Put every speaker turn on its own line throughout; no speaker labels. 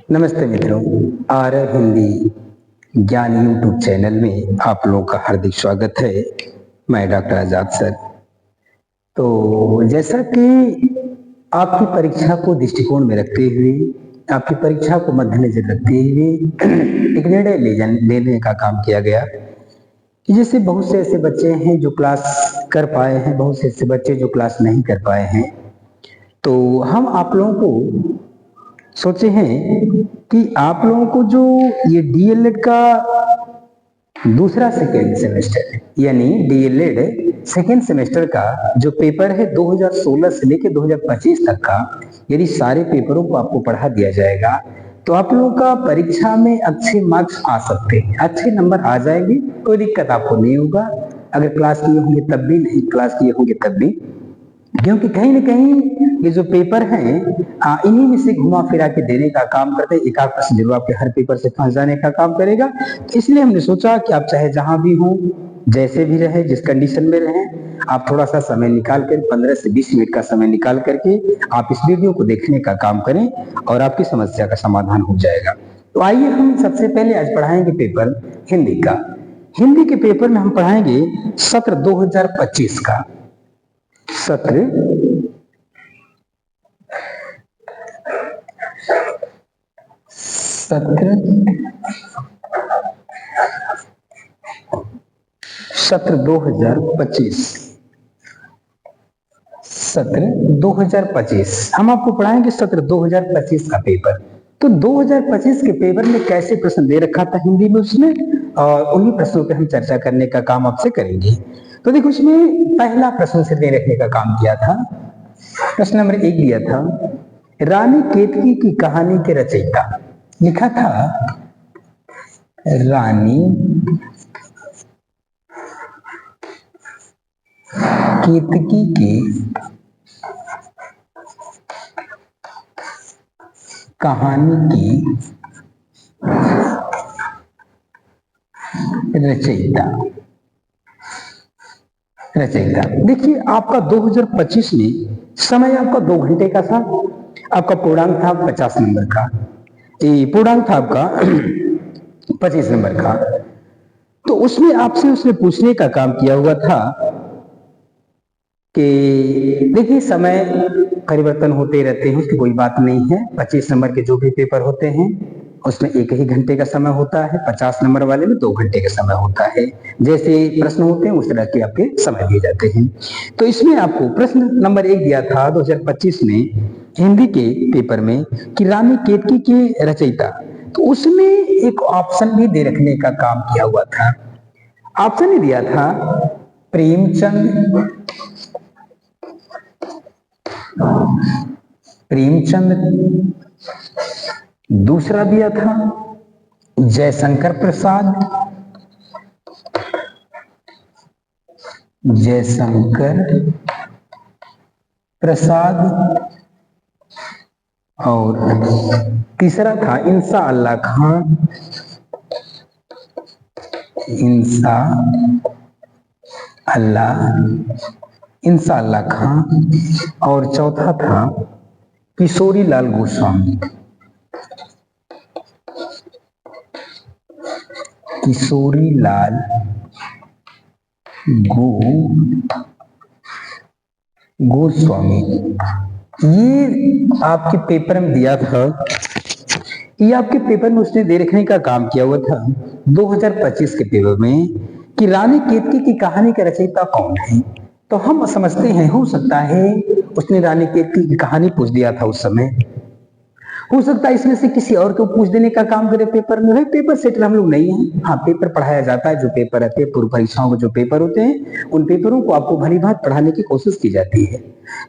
नमस्ते मित्रों, आरव हिंदी ज्ञान यूट्यूब चैनल में आप लोगों का हार्दिक स्वागत है। मैं डॉक्टर आजाद सर। तो जैसा कि आपकी परीक्षा को दृष्टिकोण में रखते हुए, आपकी परीक्षा को मद्देनजर रखते हुए एक निर्णय लेने का काम किया गया कि जैसे बहुत से ऐसे बच्चे हैं जो क्लास कर पाए हैं, बहुत से ऐसे बच्चे जो क्लास नहीं कर पाए हैं, तो हम आप लोगों को सोचे हैं कि आप लोगों को जो ये डीएलएड का दूसरा सेकेंड सेमेस्टर यानी डीएलएड सेकेंड सेमेस्टर का जो पेपर है 2016 से लेकर 2025 तक का, यदि सारे पेपरों को आपको पढ़ा दिया जाएगा तो आप लोगों का परीक्षा में अच्छे मार्क्स आ सकते हैं, अच्छे नंबर आ जाएंगे, कोई दिक्कत आपको नहीं होगा। अगर क्लास किए होंगे तब भी, नहीं क्लास किए होंगे तब भी, क्योंकि कहीं ना कहीं ये जो पेपर हैं इन्हीं में से घुमा फिरा के देने का काम करते हैं। एक आध प्रश्न जरूर आपके हर पेपर से फंस जाने का काम करेगा। तो इसलिए हमने सोचा कि आप चाहे जहां भी हों, जैसे भी रहे, जिस कंडीशन में रहें, आप थोड़ा सा समय निकाल कर 15 से 20 मिनट का समय निकाल करके आप इस वीडियो को देखने का काम करें और आपकी समस्या का समाधान हो जाएगा। तो आइए हम सबसे पहले आज पढ़ाएंगे पेपर हिंदी का। हिंदी के पेपर में हम पढ़ाएंगे सत्र 2025 का सत्र 2025 हम आपको पढ़ाएंगे सत्र 2025 का पेपर। तो 2025 के पेपर में कैसे प्रश्न दे रखा था हिंदी में उसमें, और उन्हीं प्रश्नों पे हम चर्चा करने का काम आपसे करेंगे। तो देखो, उसमें पहला प्रश्न से दे रखने का काम किया था। प्रश्न नंबर 1 दिया था, रानी केतकी की कहानी के रचयिता। लिखा था रानी केतकी की कहानी की रचयिता। देखिए, आपका 2025 में समय आपका 2 घंटे का था। आपका पूर्णांक था 50 नंबर का, पूर्णांक था आपका 25 नंबर का। तो उसमें आपसे उसने पूछने का काम किया हुआ था कि देखिए, समय परिवर्तन होते रहते हैं, उसकी कोई बात नहीं है। 25 नंबर के जो भी पेपर होते हैं उसमें 1 ही घंटे का समय होता है, 50 नंबर वाले में 2 घंटे का समय होता है। जैसे प्रश्न होते हैं उस तरह के आपके समय दिए जाते हैं। तो इसमें आपको प्रश्न नंबर 1 दिया था 2025 में हिंदी के पेपर में कि रानी केतकी के रचयिता। तो उसमें एक ऑप्शन भी दे रखने का काम किया हुआ था। ऑप्शन ही दिया था प्रेमचंद, दूसरा दिया था जयशंकर प्रसाद, और तीसरा था इंसा अल्लाह खां, और चौथा था किशोरी लाल गोस्वामी। गोस्वामी ये आपके पेपर में दिया था। ये आपके पेपर में उसने दे रखने का काम किया हुआ था 2025 के पेपर में कि रानी केतकी की कहानी का रचयिता कौन है। तो हम समझते हैं, हो सकता है उसने रानी केतकी की कहानी पूछ दिया था उस समय, हो सकता है इसमें से किसी और को पूछ देने का काम करे पेपर में। भाई, पेपर सेटर हम लोग नहीं है। हाँ, पेपर पढ़ाया जाता है, जो पेपर रहते हैं पूर्व परीक्षाओं के जो पेपर होते हैं उन पेपरों को आपको भली भांति पढ़ाने की कोशिश की जाती है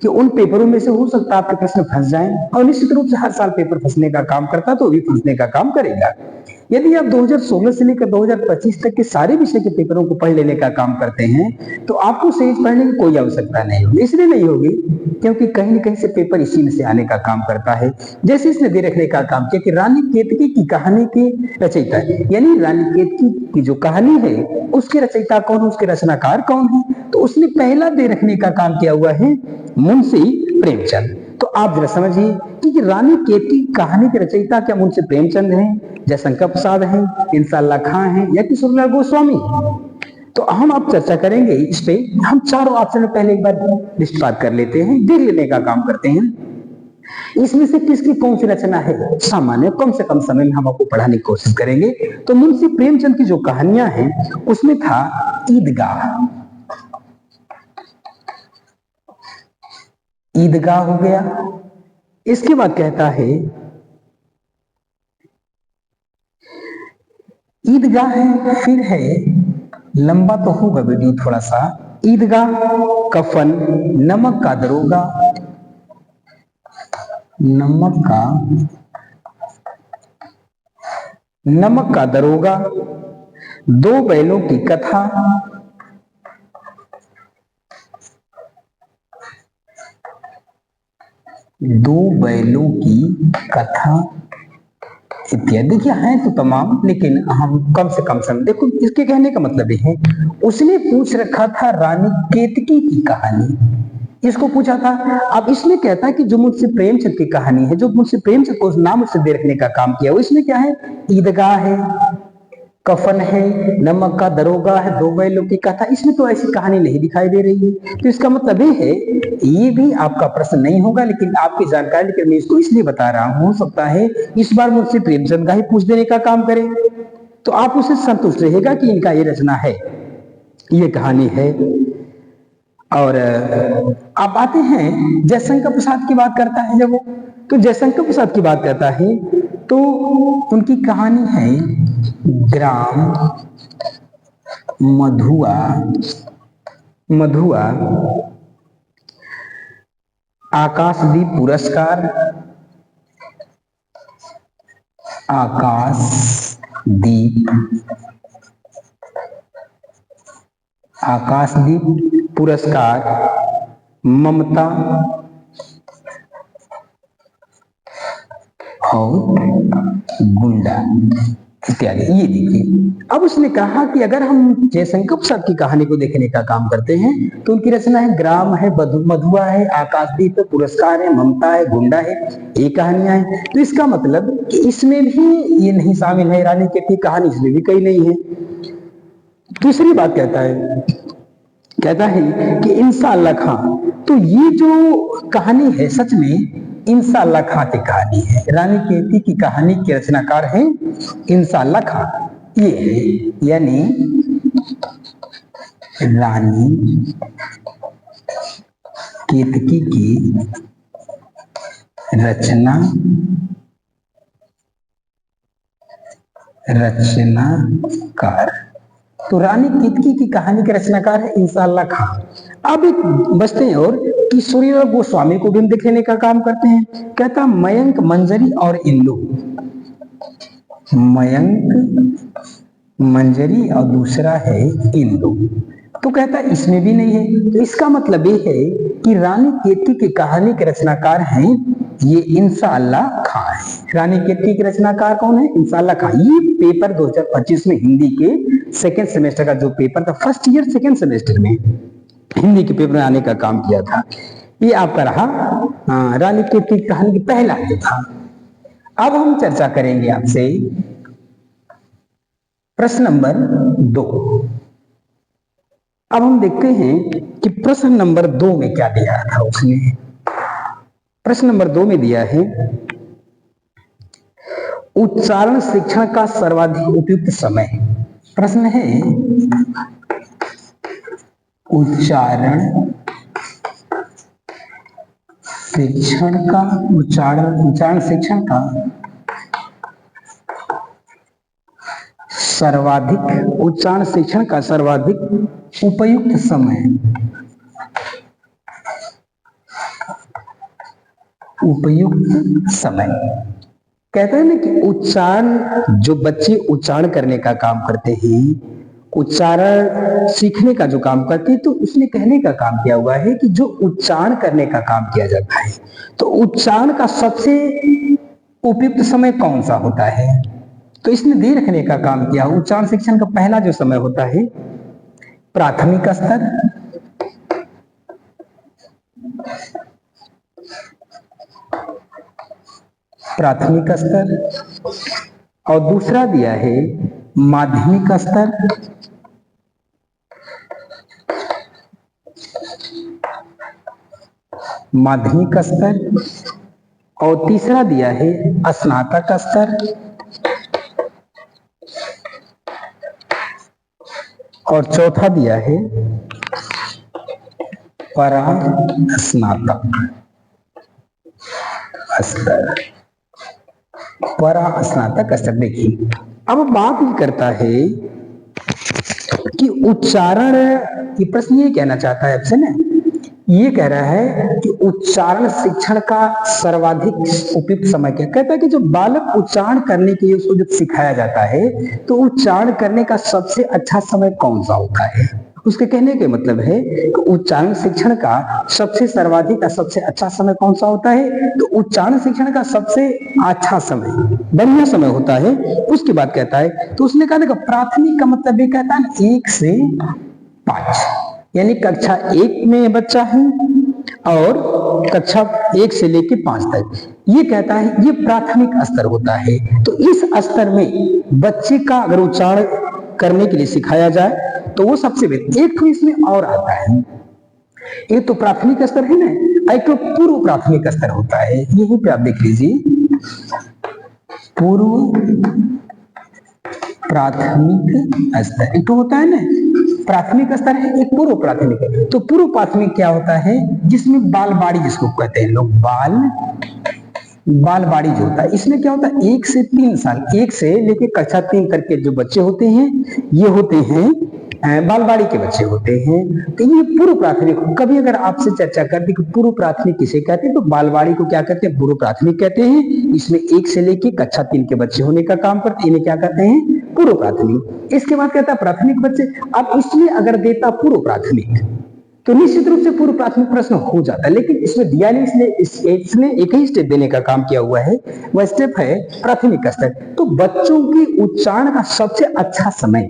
कि उन पेपरों में से हो सकता है आपके प्रश्न फंस जाएं, और निश्चित रूप से हर साल पेपर फंसने का काम करता है, तो भी फंसने का काम करेगा। यदि आप 2016 से लेकर 2025 तक के सारे विषय के पेपरों को पढ़ लेने का काम करते हैं तो आपको सेज पढ़ने की कोई आवश्यकता नहीं होगी। इसलिए नहीं होगी क्योंकि कहीं न कहीं से पेपर इसी में से आने का काम करता है। जैसे इसने दे रखने का काम किया कि रानी केतकी की कहानी के रचयिता, यानी रानी केतकी की जो कहानी है उसके रचयिता कौन है, उसके रचनाकार कौन है। तो उसने पहला दे रखने का काम किया हुआ है मुंशी प्रेमचंद। तो आप जरा समझिए कि रानी केतकी की कहानी के रचयिता क्या मुंशी प्रेमचंद हैं, जयशंकर प्रसाद हैं, इंसाल्लाह खां हैं या किशोरीलाल गोस्वामी हैं? तो हम अब चर्चा करेंगे इस पे। हम चारों ऑप्शन में पहले एक बार लिस्टपात कर लेते हैं, देख लेने का काम करते हैं। इसमें से किसकी कौन सी रचना है सामान्य, कम से कम समय में हम आपको पढ़ाने की कोशिश करेंगे। तो मुंशी प्रेमचंद की जो कहानियां हैं उसमें था ईदगाह। ईदगाह हो गया। इसके बाद कहता है ईदगाह है, फिर है, लंबा तो होगा वीडियो थोड़ा सा। ईदगाह, कफन, नमक का दरोगा, नमक का दरोगा, दो बैलों की कथा, दो बैलों की कथा इत्यादि। देखिए हैं तो तमाम, लेकिन हम कम से कम समय। देखो इसके कहने का मतलब ये है, उसने पूछ रखा था रानी केतकी की कहानी, इसको पूछा था। अब इसमें कहता है कि जो मुझसे प्रेमचंद की कहानी है, जो मुझसे प्रेमचंद को उस नाम से दे रखने का काम किया, वो इसमें क्या है, ईदगाह है, कफन है, नमक का दरोगा है, दो बैलों की कथा। इसमें तो ऐसी कहानी नहीं दिखाई दे रही है। तो इसका मतलब ये है, ये भी आपका प्रश्न नहीं होगा, लेकिन आपकी जानकारी के लिए मैं इसको इसलिए बता रहा हूं, हो सकता है इस बार मुझसे प्रेमचंद का ही पूछ देने का काम करे, तो आप उसे संतुष्ट रहेगा कि इनका ये रचना है, ये कहानी है। और आप आते हैं जयशंकर प्रसाद की बात करता है जब वो, तो जयशंकर प्रसाद की बात करता है तो उनकी कहानी है ग्राम मधुआ, आकाशदीप पुरस्कार, आकाशदीप पुरस्कार, ममता और गुंडा इत्यादि। ये देखिए, अब उसने कहा कि अगर हम जयशंकर प्रसाद की कहानी को देखने का काम करते हैं तो उनकी रचना है ग्राम है, मधुआ है, आकाशदीप है, पुरस्कार है, ममता है, गुंडा है, ये कहानियां हैं। तो इसका मतलब कि इसमें भी ये नहीं शामिल है, रानी केतकी कहानी इसमें भी कहीं नहीं है। दूसरी बात कहता है कि इंसाल्लाह खां, तो ये जो कहानी है सच में इंसाल्लाह खां की कहानी है। रानी केतकी की कहानी के रचनाकार है इंसाल्लाह खां, ये है, यानी रानी केतकी की रचनाकार। तो रानी केतकी की कहानी के रचनाकार है इंसाल्लाह खां। अब एक बचते हैं और किशोरीलाल गोस्वामी को भी हम दिखने का काम करते हैं। कहता मयंक, मंजरी और इंदु, मयंक, मंजरी और दूसरा है इंदु। तो कहता इसमें भी नहीं है। तो इसका मतलब ये है कि रानी केतकी की कहानी के रचनाकार हैं ये इंसाल्लाह खां है। रानी केतकी के रचनाकार कौन है? इंसाल्लाह खां। ये पेपर 2025 में हिंदी के सेकेंड सेमेस्टर का जो पेपर था, फर्स्ट ईयर सेकेंड सेमेस्टर में हिंदी के पेपर में आने का काम किया था, ये आपका रहा रानी केतकी की कहानी की पहला जो था। अब हम चर्चा करेंगे आपसे प्रश्न नंबर 2। अब हम देखते हैं कि प्रश्न नंबर 2 में क्या दिया था उसने। प्रश्न नंबर 2 में दिया है उच्चारण शिक्षण का सर्वाधिक उपयुक्त समय। प्रश्न है उच्चारण शिक्षण का सर्वाधिक उपयुक्त समय। कहते हैं ना कि उच्चारण, जो बच्चे उच्चारण करने का काम करते हैं, उच्चारण सीखने का जो काम करते हैं, तो उसने कहने का काम किया हुआ है कि जो उच्चारण करने का काम किया जाता है, तो उच्चारण का सबसे उपयुक्त समय कौन सा होता है? तो इसने दे रखने का काम किया। उच्चारण शिक्षण का पहला जो समय होता है प्राथमिक स्तर, प्राथमिक स्तर, और दूसरा दिया है माध्यमिक स्तर, माध्यमिक स्तर, और तीसरा दिया है स्नातक स्तर, और चौथा दिया है परास्नातक स्तर। परास्नातक स्तर। देखिए अब बात ये करता है कि उच्चारण, ये प्रश्न ये कहना चाहता है आपसे ना, ये कह रहा है कि उच्चारण शिक्षण का सर्वाधिक उपयुक्त समय क्या। कहता है कि जो बालक उच्चारण करने के लिए उसको जब सिखाया जाता है तो उच्चारण करने का सबसे अच्छा समय कौन सा होता है। उसके कहने के मतलब है कि उच्चारण शिक्षण का सबसे सर्वाधिक या सबसे अच्छा समय कौन सा होता है। तो उच्चारण शिक्षण का सबसे अच्छा समय, बढ़िया समय होता है। उसके बाद कहता है, तो उसने कहा प्राथमिक का मतलब ये कहता है 1 से 5, यानी कक्षा 1 में बच्चा है और कक्षा 1 से लेकर 5 तक, ये कहता है ये प्राथमिक स्तर होता है। तो इस स्तर में बच्चे का अगर उच्चारण करने के लिए सिखाया जाए तो वो सबसे बेहतर। एक तो इसमें और आता है, एक तो प्राथमिक स्तर है ना, एक तो पूर्व प्राथमिक स्तर होता है। यहीं पे आप देख लीजिए, पूर्व प्राथमिक स्तर एक तो होता है ना, प्राथमिक स्तर है, एक पूर्व प्राथमिक है। तो पूर्व प्राथमिक क्या होता है, जिसमें बालवाड़ी जिसको कहते हैं लोग, बालवाड़ी जो होता है, इसमें क्या होता है 1 से 3 साल, 1 से लेके कक्षा 3 तक के जो बच्चे होते हैं ये होते हैं बालवाड़ी के बच्चे होते हैं। तो ये पूर्व प्राथमिक। कभी अगर आपसे चर्चा करते कि पूर्व प्राथमिक किसे कहते हैं, तो बालवाड़ी को क्या कहते हैं, पूर्व प्राथमिक कहते हैं। इसमें 1 से लेके कक्षा 3 के बच्चे होने का काम करते हैं, इन्हें क्या कहते हैं, पूर्व प्राथमिक। इसके बाद कहता है प्राथमिक बच्चे। अब इसमें अगर देता पूर्व प्राथमिक तो निश्चित रूप से पूर्व प्राथमिक प्रश्न हो जाता है, लेकिन इसमें दिया नहीं, इसने एक ही स्टेप देने का काम किया हुआ है, वह स्टेप है प्राथमिक स्तर। तो बच्चों की उच्चारण का सबसे अच्छा समय,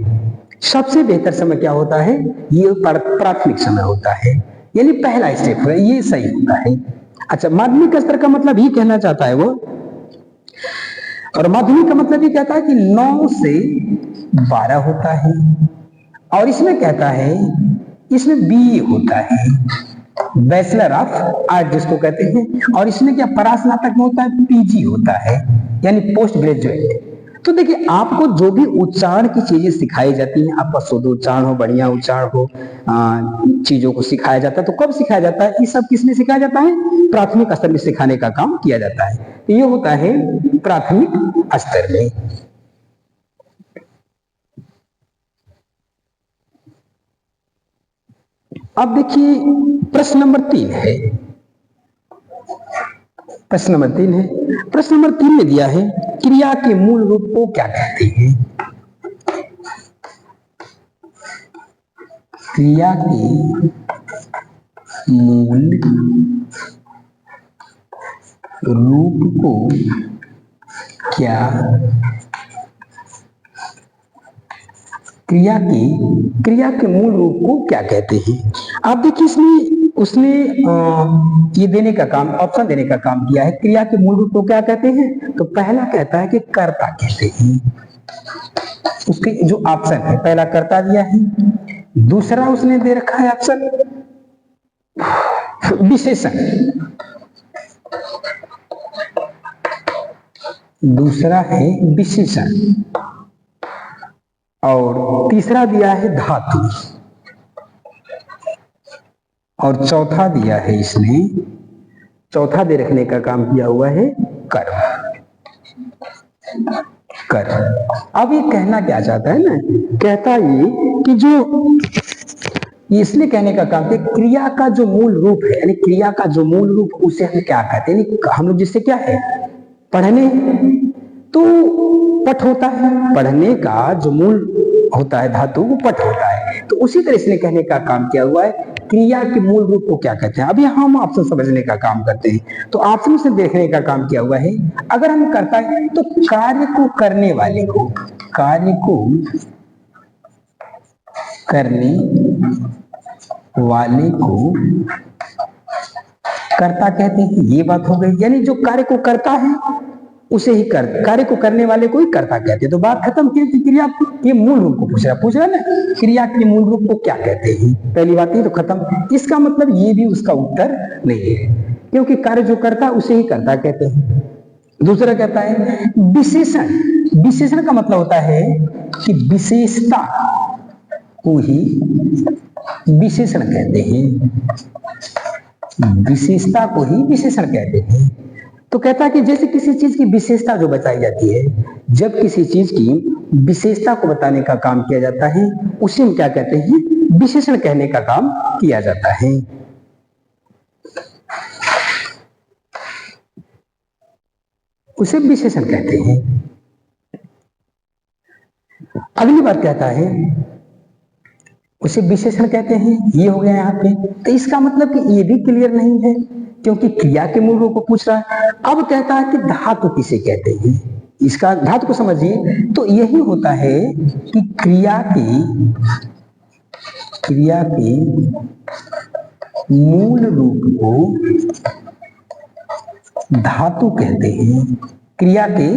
सबसे बेहतर समय क्या होता है, ये प्राथमिक समय होता है, यानी पहला स्टेप है, ये सही होता है। अच्छा, माध्यमिक स्तर का मतलब ये कहना चाहता है वो, और माध्यमिक का मतलब ये कहता है कि 9 से 12 होता है, और इसमें कहता है इसमें बीए होता है, बैचलर ऑफ आर्ट जिसको कहते हैं, और इसमें क्या परास्नातक में होता है, पीजी होता है, यानी पोस्ट ग्रेजुएट। तो देखिए आपको जो भी उच्चारण की चीजें सिखाई जाती हैं, आपका शुद्ध उच्चारण हो, बढ़िया उच्चारण हो, चीजों को सिखाया जाता है। तो कब सिखाया जाता है, ये सब किसमें सिखाया जाता है, प्राथमिक स्तर में सिखाने का काम किया जाता है। तो ये होता है प्राथमिक स्तर में। अब देखिए प्रश्न नंबर 3 है, प्रश्न नंबर 3 है। प्रश्न नंबर 3 में दिया है क्रिया के मूल रूप को क्या कहते हैं। क्रिया के मूल रूप को क्या, क्रिया के मूल रूप को क्या कहते हैं। आप देखिए इसमें उसने ये देने का काम, ऑप्शन देने का काम किया है, क्रिया के मूल रूप को क्या कहते हैं। तो पहला कहता है कि कर्ता कहते हैं, उसके जो ऑप्शन है, पहला कर्ता दिया है, दूसरा उसने दे रखा है ऑप्शन विशेषण, दूसरा है विशेषण, और तीसरा दिया है धातु, और चौथा दिया है इसने, चौथा दे रखने का काम किया हुआ है कर्म, कर्म। अब ये कहना क्या चाहता है ना, कहता ये कि जो इसने कहने का काम किया, क्रिया का जो मूल रूप है, यानी क्रिया का जो मूल रूप उसे हम क्या कहते हैं, हम लोग जिससे क्या है पढ़ने, तो पठ होता है, पढ़ने का जो मूल होता है धातु वो पठ होता है। तो उसी तरह इसने कहने का काम किया हुआ है क्रिया के मूल रूप को क्या कहते हैं। अभी हम ऑप्शन समझने का काम करते हैं, तो ऑप्शन से देखने का काम किया हुआ है। अगर हम करता है तो कार्य को करने वाले को, कार्य को करने वाले को कर्ता कहते हैं, ये बात हो गई। यानी जो कार्य को करता है उसे ही कार्य को करने वाले को ही कर्ता कहते हैं। तो बात खत्म की क्रिया के मूल रूप को पूछ रहा है ना, क्रिया के मूल रूप को क्या कहते हैं, पहली बात ये तो खत्म। इसका मतलब ये भी उसका उत्तर नहीं है, क्योंकि कार्य जो करता है उसे ही कर्ता कहते हैं। दूसरा कहता है विशेषण। विशेषण का मतलब होता है कि विशेषता को ही विशेषण कहते हैं, विशेषता को ही विशेषण कहते हैं। तो कहता है कि जैसे किसी चीज की विशेषता जो बताई जाती है, जब किसी चीज की विशेषता को बताने का काम किया जाता है उसे हम क्या कहते हैं, विशेषण कहने का काम किया जाता है। उसे विशेषण कहते हैं। अगली बात कहता है उसे विशेषण कहते हैं, ये हो गया यहाँ पे। तो इसका मतलब कि ये भी क्लियर नहीं है, क्योंकि क्रिया के मूल रूप को पूछ रहा है। अब कहता है कि धातु किसे कहते हैं, इसका धातु को समझिए। तो यही होता है कि क्रिया के मूल रूप को धातु कहते हैं। क्रिया के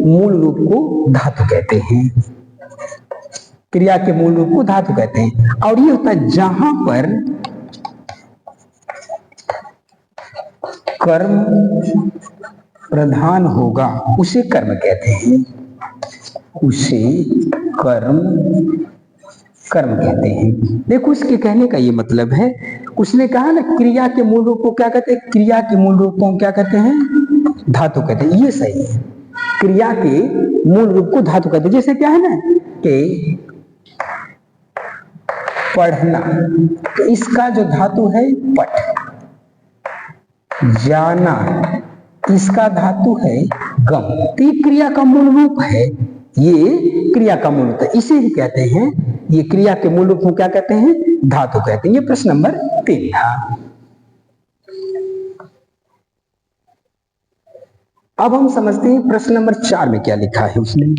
मूल रूप को धातु कहते हैं। क्रिया के मूल रूप को धातु कहते हैं। और ये होता है जहां पर कर्म प्रधान होगा उसे कर्म कहते हैं, उसे कर्म कहते हैं। देखो इसके कहने का ये मतलब है, उसने कहा ना क्रिया के मूल रूप को क्या कहते हैं, क्रिया के मूल रूप को क्या कहते हैं, धातु कहते हैं। ये सही है, क्रिया के मूल रूप को धातु कहते हैं। जैसे क्या है ना कि पढ़ना, तो इसका जो धातु है पठ। जाना, इसका धातु है गम। तो ये क्रिया का मूल रूप है, ये क्रिया का मूल रूप है, इसे ही कहते हैं, ये क्रिया के मूल रूप को क्या कहते हैं, धातु कहते हैं। ये प्रश्न नंबर 3 था। अब हम समझते हैं प्रश्न नंबर 4 में क्या लिखा है उसने।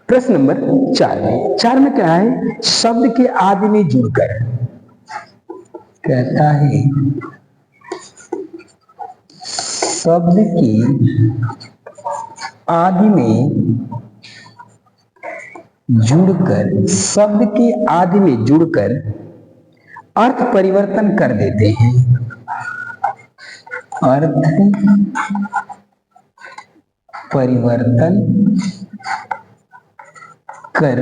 प्रश्न नंबर 4 में क्या है, शब्द के आदि में जुड़कर, कहता है शब्द के आदि में जुड़कर, शब्द के आदि में जुड़कर अर्थ परिवर्तन कर देते हैं, अर्थ परिवर्तन कर,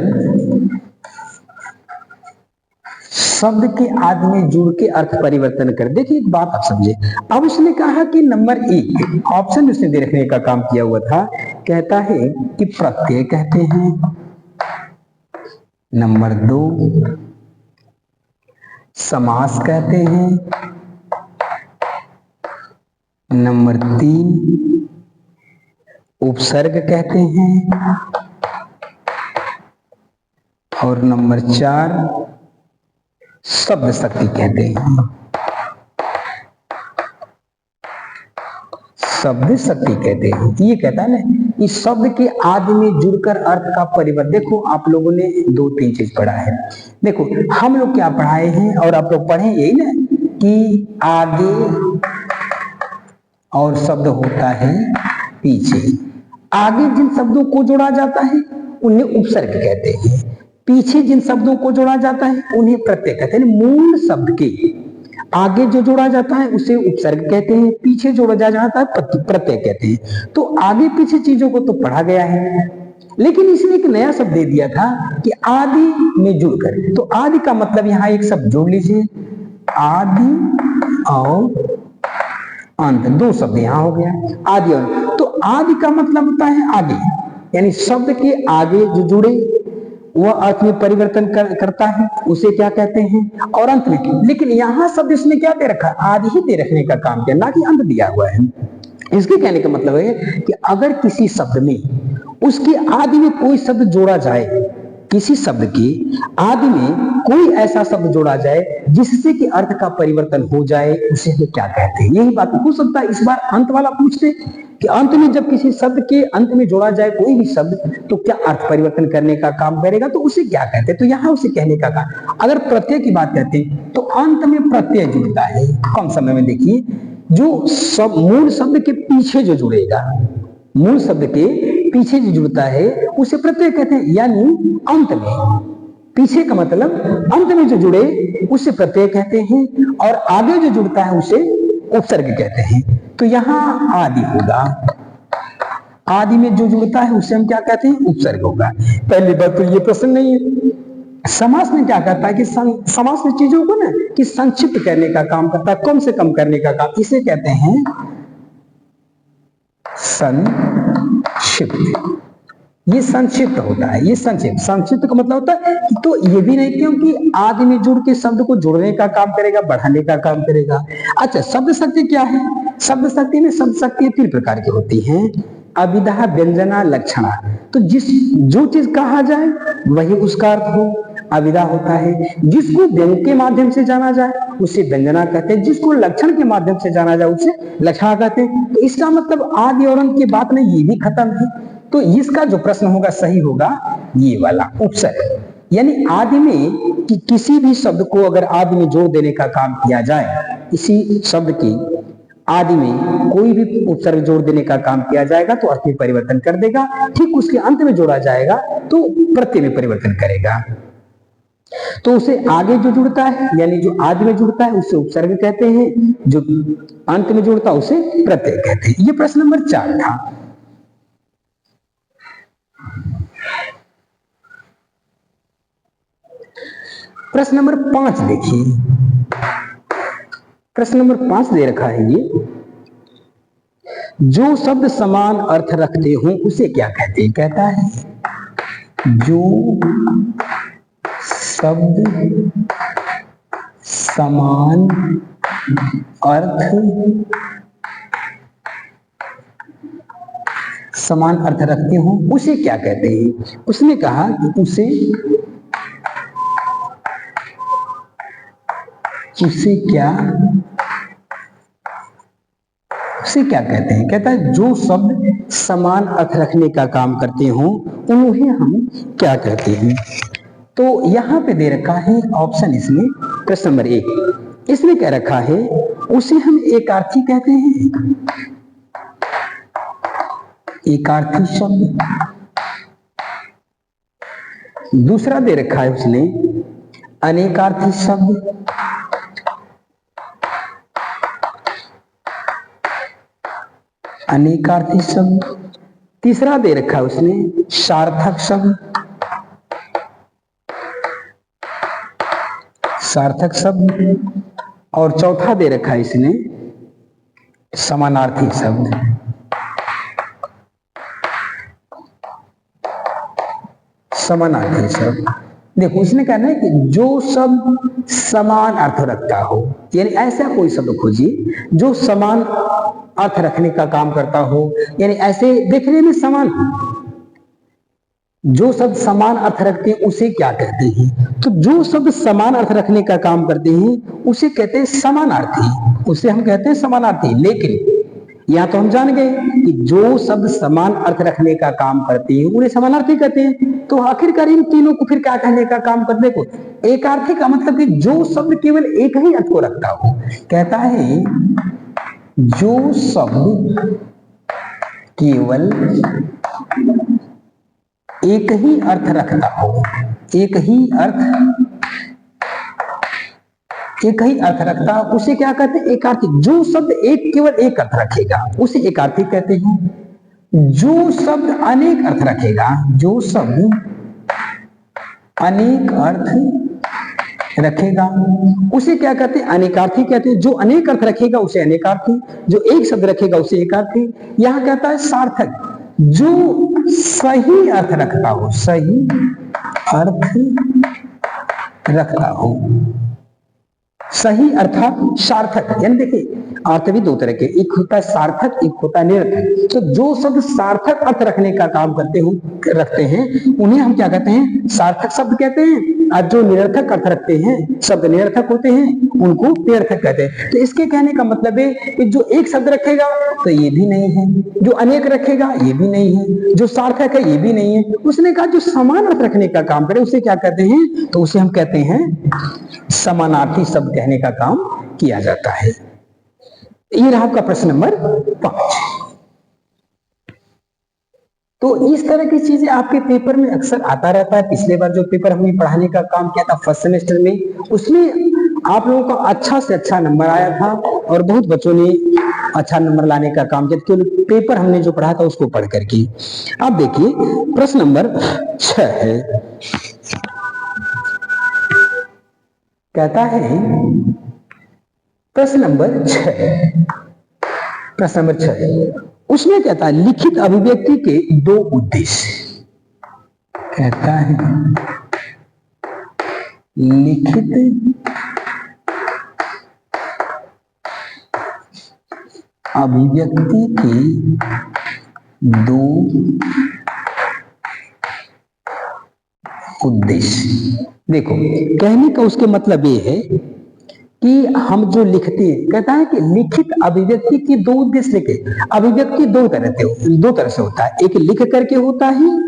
शब्द के आदि में जुड़ के अर्थ परिवर्तन कर। देखिए एक बात आप समझे। अब उसने कहा कि नंबर 1 ऑप्शन उसने दे रखने का काम किया हुआ था, कहता है कि प्रत्यय कहते हैं, नंबर 2 समास कहते हैं, नंबर 3 उपसर्ग कहते हैं, और नंबर 4 शब्द शक्ति कहते हैं, शब्द शक्ति कहते हैं। ये कहता है ना कि शब्द के आदि में जुड़कर अर्थ का परिवर्तन। देखो आप लोगों ने 2-3 चीज पढ़ा है। देखो हम लोग क्या पढ़ाए हैं और आप लोग पढ़े यही ना कि आगे और शब्द होता है पीछे। आगे जिन शब्दों को जोड़ा जाता है उन्हें उपसर्ग कहते हैं, पीछे जिन शब्दों को जोड़ा जाता है उन्हें प्रत्यय कहते हैं। मूल शब्द के आगे जो जोड़ा जाता है उसे उपसर्ग कहते हैं, पीछे जोड़ा जाता है प्रत्यय कहते हैं। तो आगे पीछे चीजों को तो पढ़ा गया है, लेकिन इसने एक नया शब्द दे दिया था कि आदि में जुड़कर। तो आदि का मतलब यहाँ एक शब्द जोड़ लीजिए, आदि और अंत, 2 शब्द यहाँ हो गया, आदि और। तो आदि का मतलब होता है आगे, यानी शब्द के आगे जो जुड़े वह अर्थ में परिवर्तन करता है, उसे क्या कहते हैं, और अंत में। लेकिन यहाँ शब्द इसने क्या दे रखा, आदि ही दे रखने का काम किया, ना कि अंत दिया हुआ है। इसके कहने का मतलब है कि अगर किसी शब्द में उसके आदि में कोई शब्द जोड़ा जाए, किसी शब्द के आदि में कोई ऐसा शब्द जोड़ा जाए जिससे कि अर्थ का परिवर्तन हो जाए, उसे हम क्या कहते हैं। यही बात पूछ सकता है। इस बार अंत वाला पूछते कि अंत में जब किसी शब्द के अंत में जोड़ा जाए कोई भी शब्द तो क्या अर्थ परिवर्तन करने का काम करेगा, तो उसे क्या कहते हैं, तो यहां उसे कहने का काम। अगर प्रत्यय की बात करते हैं तो अंत में प्रत्यय जुड़ता है कम समय में। देखिए जो सब मूल शब्द के पीछे जो जुड़ेगा, मूल शब्द के पीछे जो जुड़ता है उसे प्रत्यय कहते हैं, यानी अंत में। पीछे का मतलब अंत में जो जुड़े उसे प्रत्यय कहते हैं, और आगे जो जुड़ता है उसे उपसर्ग कहते हैं। तो यहां आदि होगा, आदि में जो जुड़ता है उसे हम क्या कहते हैं, उपसर्ग होगा। पहली बात तो ये प्रश्न नहीं है। समास में क्या करता है कि समास में चीजों को ना कि संक्षिप्त करने का काम करता है, कम से कम करने का काम, इसे कहते हैं संक्षिप्त। ये संक्षिप्त होता है, ये संक्षिप्त। संक्षिप्त का मतलब होता है तो ये भी नहीं क्योंकि आदि में जुड़ के शब्द को जोड़ने का काम करेगा, बढ़ाने का काम करेगा। अच्छा, शब्द शक्ति क्या है? शब्द शक्ति में शब्द शक्ति 3 प्रकार की होती हैं, अविधा, व्यंजना, लक्षणा। तो जो चीज कहा जाए वही उसका अर्थ हो, अविधा होता है। जिसको व्यंग के माध्यम से जाना जाए उसे व्यंजना कहते हैं, जिसको लक्षण के माध्यम से जाना जाए उसे लक्षणा कहते हैं। तो इसका मतलब आदि और अंत की बात नहीं, ये भी खत्म है। तो इसका जो प्रश्न होगा सही होगा ये वाला, उपसर्ग। यानी आदि में कि किसी भी शब्द को अगर आदि में जोड़ देने का काम किया जाए, इसी शब्द की आदि में कोई भी उपसर्ग जोड़ देने का काम किया जाएगा तो अर्थ में परिवर्तन कर देगा। ठीक उसके अंत में जोड़ा जाएगा तो प्रत्यय में परिवर्तन करेगा। तो उसे आगे जो जुड़ता है यानी जो आदि में जुड़ता है उसे उपसर्ग कहते हैं, जो अंत में जुड़ता है उसे प्रत्यय कहते हैं। ये प्रश्न नंबर 4 था। प्रश्न नंबर 5 देखिए, प्रश्न नंबर 5 दे रखा है ये, जो शब्द समान अर्थ रखते हो उसे क्या कहते हैं? कहता है जो शब्द समान अर्थ रखते हो उसे क्या कहते हैं? उसने कहा कि उसे क्या कहते हैं? कहता है जो शब्द समान अर्थ रखने का काम करते हो उन्हें हम क्या कहते हैं? तो यहां पे दे रखा है ऑप्शन, इसमें प्रश्न नंबर 1 इसमें कह रखा है उसे हम एकार्थी कहते हैं, एकार्थी शब्द। दूसरा दे रखा है उसने अनेकार्थी शब्द। अनेकार्थी शब्द। तीसरा दे रखा है उसने सार्थक शब्द, सार्थक शब्द। और चौथा दे रखा है इसने समानार्थी शब्द। समानार्थी शब्द। देखो उसने कहना है कि जो शब्द समान अर्थ रखता हो, यानी ऐसा कोई शब्द खोजिए जो समान अर्थ रखने का काम करता हो, यानी ऐसे देखने में समान हो। जो शब्द समान अर्थ रखते हैं उसे क्या कहते हैं? तो जो शब्द समान अर्थ रखने का काम करते हैं उसे कहते हैं समानार्थी, उसे हम कहते हैं समानार्थी। लेकिन यहां तो हम जान गए कि जो शब्द समान अर्थ रखने का काम करते हैं उन्हें समानार्थी कहते हैं। तो आखिरकार इन तीनों को फिर क्या कहने का काम करने को? एकार्थी का मतलब कि जो शब्द केवल एक ही अर्थ को रखता हो। कहता है जो शब्द केवल एक ही अर्थ रखता हो, एक ही अर्थ रखता हो उसे क्या कहते हैं? एकार्थी। जो शब्द केवल एक अर्थ रखेगा उसे एकार्थी कहते हैं। जो शब्द अनेक अर्थ रखेगा, जो शब्द अनेक अर्थ रखेगा उसे क्या कहते हैं? अनेकार्थी कहते हैं। जो अनेक अर्थ रखेगा उसे अनेकार्थी, जो एक शब्द रखेगा उसे एकार्थी। यहां कहता है सार्थक, जो सही अर्थ रखता हो, सही अर्थ रखता हो, सही अर्थात सार्थक, यानी देखिए अर्थ भी दो तरह के, एक होता है सार्थक, एक होता है निरर्थक। तो जो शब्द सार्थक अर्थ रखने का काम रखते हैं उन्हें हम क्या कहते हैं, सार्थक शब्द कहते हैं। और जो निरर्थक अर्थ रखते हैं, शब्द निरर्थक होते हैं, उनको निरर्थक कहते हैं। तो इसके कहने का मतलब है कि जो एक शब्द रखेगा तो ये भी नहीं है, जो अनेक रखेगा ये भी नहीं है, जो सार्थक है ये भी नहीं है। उसने कहा जो समान अर्थ रखने का काम करे उसे क्या कहते हैं, तो उसे हम कहते हैं समानार्थी शब्द कहने का काम किया जाता है। ये रहा आपका प्रश्न नंबर 5। तो इस तरह की चीजें आपके पेपर में अक्सर आता रहता है। पिछले बार जो पेपर हमने पढ़ाने का काम किया था फर्स्ट सेमेस्टर में, उसमें आप लोगों का अच्छा से अच्छा नंबर आया था और बहुत बच्चों ने अच्छा नंबर लाने का काम किया, क्योंकि पेपर हमने जो पढ़ा था उसको पढ़ करके। अब देखिए प्रश्न नंबर 6 है, कहता है प्रश्न नंबर 6 उसमें कहता है लिखित अभिव्यक्ति के दो उद्देश्य। कहता है लिखित अभिव्यक्ति के दो उद्देश्य। देखो कहने का उसके मतलब ये है कि हम जो लिखते हैं, कहता है कि लिखित अभिव्यक्ति के दो उद्देश्य लिखे। अभिव्यक्ति दो तरह से होता है, एक लिख करके होता है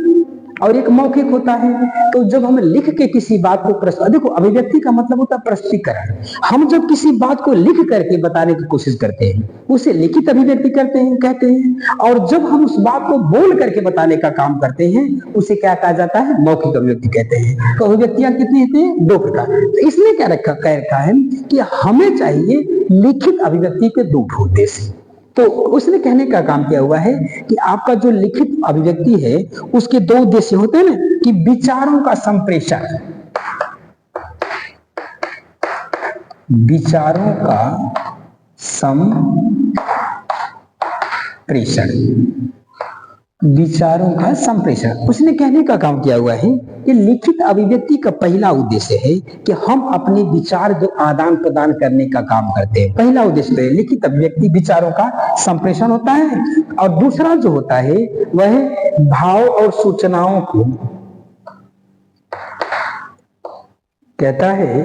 और एक मौखिक होता है। तो जब हम लिख के किसी बात को देखो अभिव्यक्ति का मतलब होता है प्रस्तुतीकरण। हम जब किसी बात को लिख करके बताने की कोशिश करते हैं उसे लिखित अभिव्यक्ति कहते हैं। और जब हम उस बात को बोल करके बताने का काम करते हैं उसे क्या कहा जाता है, मौखिक अभिव्यक्ति कहते हैं। तो अभिव्यक्तियां कितनी होती है, दो प्रकार। तो इसलिए क्या कह रखा है कि हमें चाहिए लिखित अभिव्यक्ति के दो उद्देश्य। तो उसने कहने का काम किया हुआ है कि आपका जो लिखित अभिव्यक्ति है उसके दो उद्देश्य होते हैं ना, कि विचारों का संप्रेषण, विचारों का संप्रेषण, उसने कहने का काम किया हुआ है कि लिखित अभिव्यक्ति का पहला उद्देश्य है कि हम अपने विचार जो आदान प्रदान करने का काम करते हैं, पहला उद्देश्य है लिखित अभिव्यक्ति विचारों का संप्रेषण होता है। और दूसरा जो होता है वह भाव और सूचनाओं को, कहता है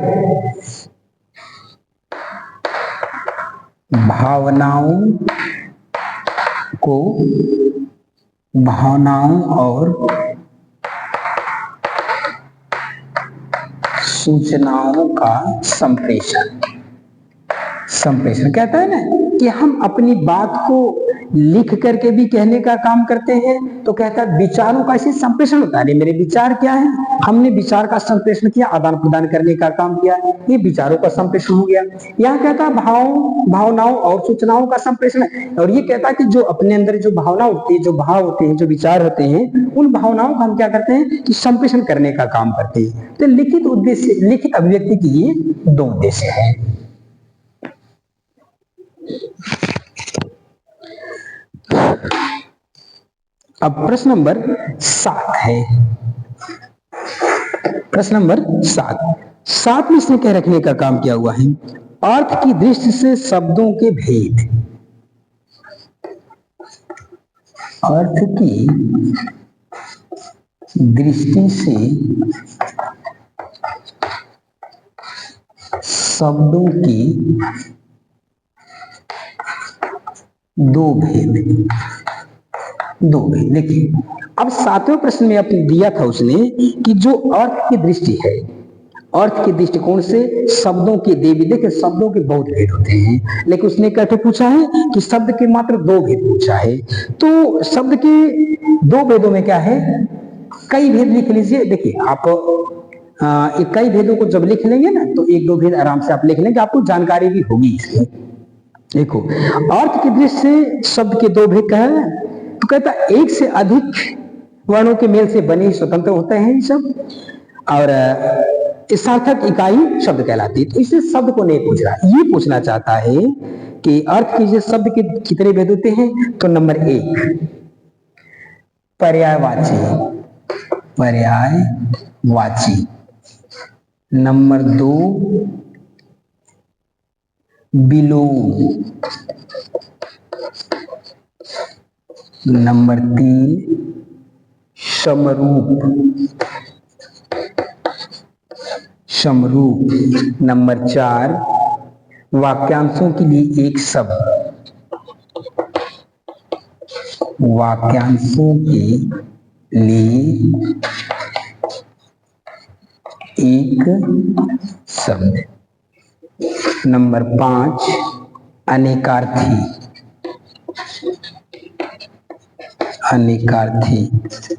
भावनाओं और सूचनाओं का संप्रेषण कहता है ना कि हम अपनी बात को लिख करके भी कहने का काम करते हैं। तो कहता है विचारों का ऐसे संप्रेषण होता है, मेरे विचार क्या है, हमने विचार का संप्रेषण किया, आदान प्रदान करने का काम किया, ये विचारों का संप्रेषण हो गया। यहाँ कहता है भावनाओं और सूचनाओं का संप्रेषण। और ये कहता है कि जो अपने अंदर जो भावना होती है, जो भाव होते हैं, जो विचार होते हैं, उन भावनाओं का हम क्या करते हैं कि संप्रेषण करने का काम करते हैं। तो लिखित अभिव्यक्ति की ये दो उद्देश्य है। अब प्रश्न नंबर 7 है, प्रश्न नंबर 7 में इसने कह रखने का काम किया हुआ है अर्थ की दृष्टि से शब्दों के भेद। अर्थ की दृष्टि से शब्दों की दो भेद। देखिए अब 7वें प्रश्न में आपने दिया था उसने कि जो अर्थ की दृष्टि है, अर्थ के दृष्टिकोण से शब्दों की देवी। देखिए शब्दों के बहुत भेद होते हैं, लेकिन उसने कैसे पूछा है कि शब्द के मात्र दो भेद पूछा है। तो शब्द के दो भेदों में क्या है, कई भेद लिख लीजिए। देखिए आप कई भेदों को जब लिख लेंगे ना तो एक दो भेद आराम से आप लिख लेंगे, आपको जानकारी भी होगी इसमें। देखो अर्थ की दृष्टि से शब्द के दो भेद क्या है, तो कहता एक से अधिक वर्णों के मेल से बने स्वतंत्र होते हैं ये सब, और सार्थक इकाई शब्द कहलाती है। तो इसे शब्द को नहीं पूछ रहा, ये पूछना चाहता है कि अर्थ के शब्द के कितने भेद होते हैं। तो नंबर 1 पर्यायवाची, नंबर 2 बिलोम। नंबर 3 समरूप। समरूप। नंबर 4 वाक्यांशों के लिए एक शब्द। वाक्यांशों के लिए एक शब्द। नंबर 5 अनेकार्थी। अनेकार्थी।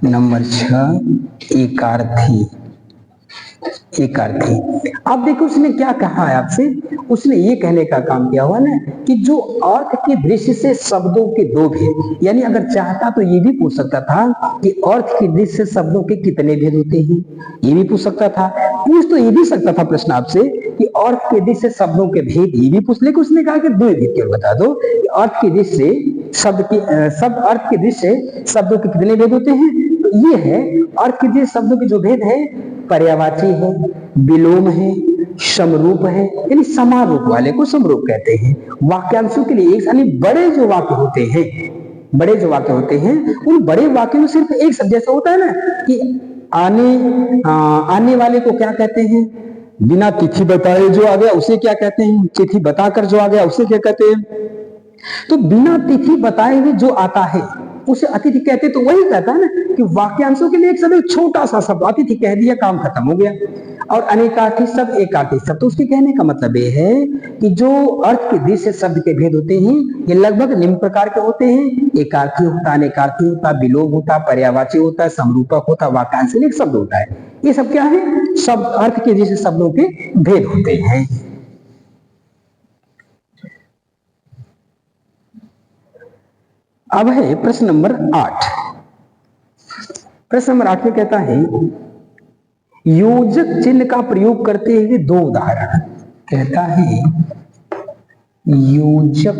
नंबर 6 एकार्थी। एकार्थी। अब देखो उसने क्या कहा है आपसे, उसने ये कहने का काम किया हुआ ना कि जो अर्थ की दृष्टि से शब्दों के दो भेद, यानी अगर चाहता तो ये भी पूछ सकता था कि अर्थ की दृष्टि से शब्दों के कितने भेद होते हैं, ये भी पूछ सकता था। पूछ तो ये भी सकता था प्रश्न आपसे कि अर्थ की दृष्टि से शब्दों के भेद, ये भी पूछ, लेकिन उसने कहा कि दो भेद केवल बता दो कि अर्थ की दृष्टि से शब्द अर्थ की दृष्टि से शब्दों के कितने भेद होते हैं। तो ये है अर्थ की दृष्टि शब्दों के जो भेद है, पर्यायवाची है, विलोम है, समरूप है, यानी समान रूप वाले को समरूप कहते हैं। वाक्यांशों के लिए एक, यानी बड़े जो वाक्य होते हैं, बड़े जो वाक्य होते हैं उन बड़े वाक्य में सिर्फ एक शब्द, जैसा होता है ना कि आने वाले को क्या कहते हैं, बिना तिथि बताए जो आ गया उसे क्या कहते हैं, तिथि बताकर जो आ गया उसे क्या कहते हैं। तो बिना तिथि बताए हुए जो आता है उसे अतिथि कहते। तो वही कहता है ना कि वाक्यांशों के लिए एक शब्द, छोटा सा शब्द अतिथि कह दिया, काम खत्म हो गया। और अनेकार्थी शब्द, एकार्थी शब्द। तो उसके कहने का मतलब ये है कि जो अर्थ के दृष्टि से शब्द के भेद होते हैं ये लगभग निम्न प्रकार के होते हैं। एकार्थी होता, अनेकार्थी होता, विलोम होता, पर्यायवाची होता, समरूपक होता, वाक्यांश एक शब्द होता है। ये सब क्या है, शब्द अर्थ के दृष्टि से शब्दों के भेद होते हैं। अब है प्रश्न नंबर 8। प्रश्न नंबर 8 में कहता है योजक चिन्ह का प्रयोग करते हुए दो उदाहरण। कहता है योजक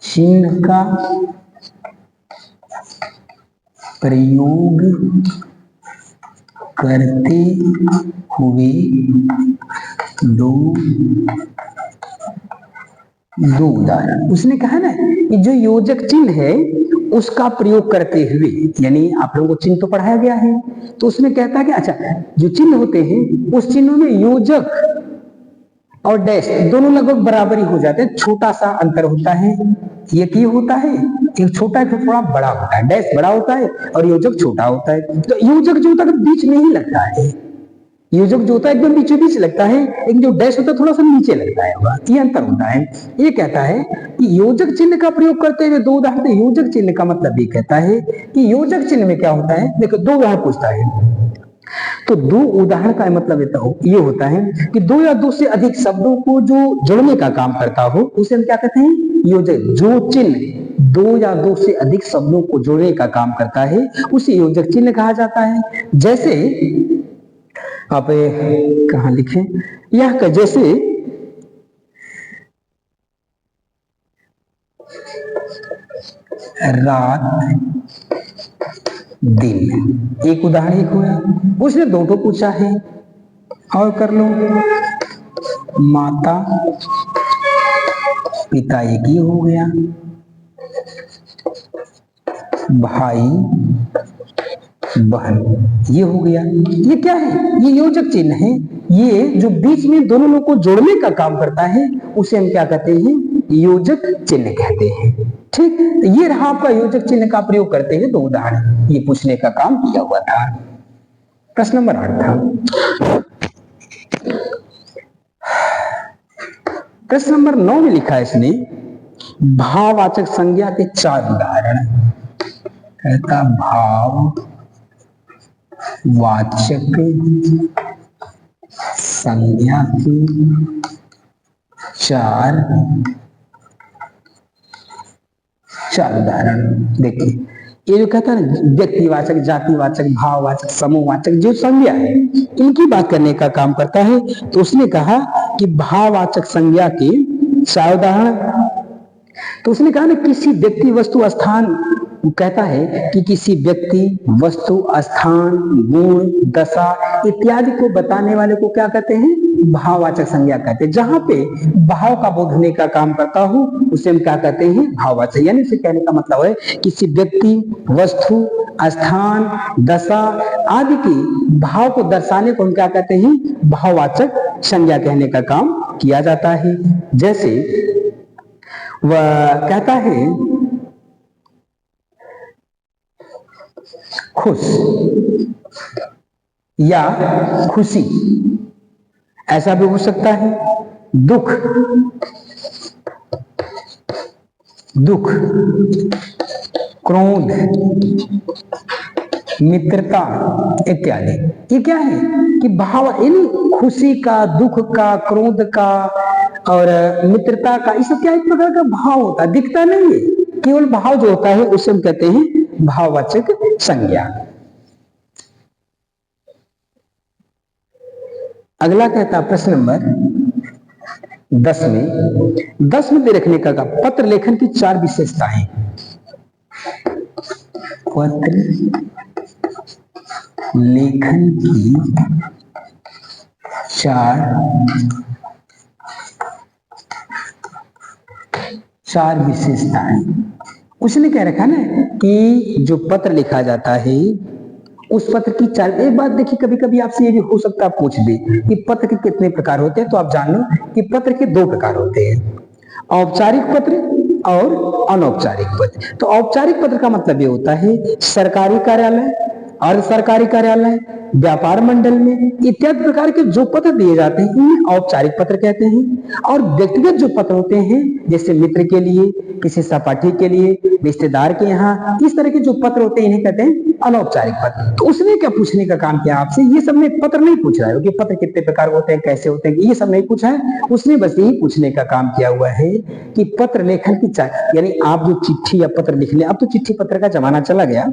चिन्ह का प्रयोग करते हुए दो उदाहरण। उसने कहा ना कि जो योजक चिन्ह है उसका प्रयोग करते हुए, यानी आप लोगों को चिन्ह तो पढ़ाया गया है, तो उसमें कहता है कि अच्छा जो चिन्ह होते हैं उस चिन्हों में योजक और डैश दोनों लगभग बराबर ही हो जाते हैं, छोटा सा अंतर होता है। एक ये होता है, एक छोटा है, थोड़ा बड़ा होता है, डैश बड़ा होता है और योजक छोटा होता है। तो योजक जो होता है बीच में ही लगता है, योजक जो होता है एकदम बीचों बीच लगता है, लेकिन जो डैश होता है थोड़ा सा नीचे लगता है, ये अंतर होता है। ये कहता है कि योजक चिन्ह का प्रयोग करते हुए दो उदाहरण। योजक चिन्ह का मतलब ये कहता है कि योजक चिन्ह में क्या होता है, देखो दो उदाहरण पूछता है तो दो उदाहरण का मतलब ये होता है कि दो या दो से अधिक शब्दों को जो जोड़ने का काम करता हो उसे हम क्या कहते हैं, योजक। जो चिन्ह दो या दो से अधिक शब्दों को जोड़ने का काम करता है उसे योजक चिन्ह कहा जाता है। जैसे आप कहा लिखें, यह जैसे रात दिन, एक उदाहरण एक हुआ। उसने दो तो पूछा है, और कर लो, माता पिता एक ही हो गया, भाई बहन ये हो गया। ये क्या है, ये योजक चिन्ह है। ये जो बीच में दोनों लोगों को जोड़ने का काम करता है उसे हम क्या कहते हैं, योजक चिन्ह कहते हैं। ठीक, तो ये रहा आपका योजक चिन्ह का प्रयोग करते हुए दो उदाहरण, ये पूछने का काम किया हुआ था। प्रश्न नंबर 8 था। प्रश्न नंबर 9 में लिखा है इसने भाववाचक संज्ञा के 4 उदाहरण। कहता भाव वाचक संज्ञा की 4 उदाहरण। देखिए ये जो कहता है ना व्यक्तिवाचक, जातिवाचक, भाववाचक, समूहवाचक जो संज्ञा है इनकी बात करने का काम करता है। तो उसने कहा कि भाववाचक संज्ञा के 4 उदाहरण। तो उसने कहा ना किसी व्यक्ति, वस्तु, स्थान कहता है कि किसी व्यक्ति, वस्तु, स्थान, गुण, दशा इत्यादि को बताने वाले को क्या कहते हैं? भाववाचक संज्ञा कहते हैं। जहां पे भाव का बोध होने का काम करता हूं उसे हम क्या कहते हैं? भाववाचक। यानी इसे कहने का मतलब है किसी व्यक्ति, वस्तु, स्थान, दशा आदि की भाव को दर्शाने को हम क्या कहते हैं? भाववाचक संज्ञा कहने का काम किया जाता है। जैसे वह कहता है खुश या खुशी, ऐसा भी हो सकता है। दुख, दुख, क्रोध, मित्रता इत्यादि। ये क्या है कि भाव, यानी खुशी का, दुख का, क्रोध का और मित्रता का, ये सब क्या एक प्रकार का भाव होता है, दिखता नहीं है, केवल भाव जो होता है उसे हम कहते हैं भाववाचक संज्ञा। अगला कहता प्रश्न नंबर 10 में दे रखने का पत्र लेखन की 4 विशेषताएं। पत्र लेखन की 4 विशेषताएं। उसने कह रखा ना कि जो पत्र लिखा जाता है उस पत्र की 4। एक बात देखिए, कभी कभी आपसे ये भी हो सकता है पूछ दे कि पत्र के कितने प्रकार होते हैं, तो आप जान लो कि पत्र के 2 प्रकार होते हैं, औपचारिक पत्र और अनौपचारिक पत्र। तो औपचारिक पत्र का मतलब ये होता है सरकारी कार्यालय, अर्ध सरकारी कार्यालय, व्यापार मंडल में इत्यादि प्रकार के जो पत्र दिए जाते हैं इन्हें औपचारिक पत्र कहते हैं। और व्यक्तिगत जो पत्र होते हैं, जैसे मित्र के लिए, किसी सहपाठी के लिए, रिश्तेदार के यहाँ, इस तरह के जो पत्र होते हैं इन्हें कहते हैं अनौपचारिक पत्र। तो उसने क्या पूछने का काम किया आपसे? ये सब में पत्र नहीं पूछ रहा है कि पत्र कितने प्रकार होते हैं, कैसे होते हैं, ये सब नहीं पूछा है। उसने बस यही पूछने का काम किया हुआ है कि पत्र लेखन की 4, यानी आप जो चिट्ठी या पत्र लिख ले, अब तो चिट्ठी पत्र का जमाना चला गया।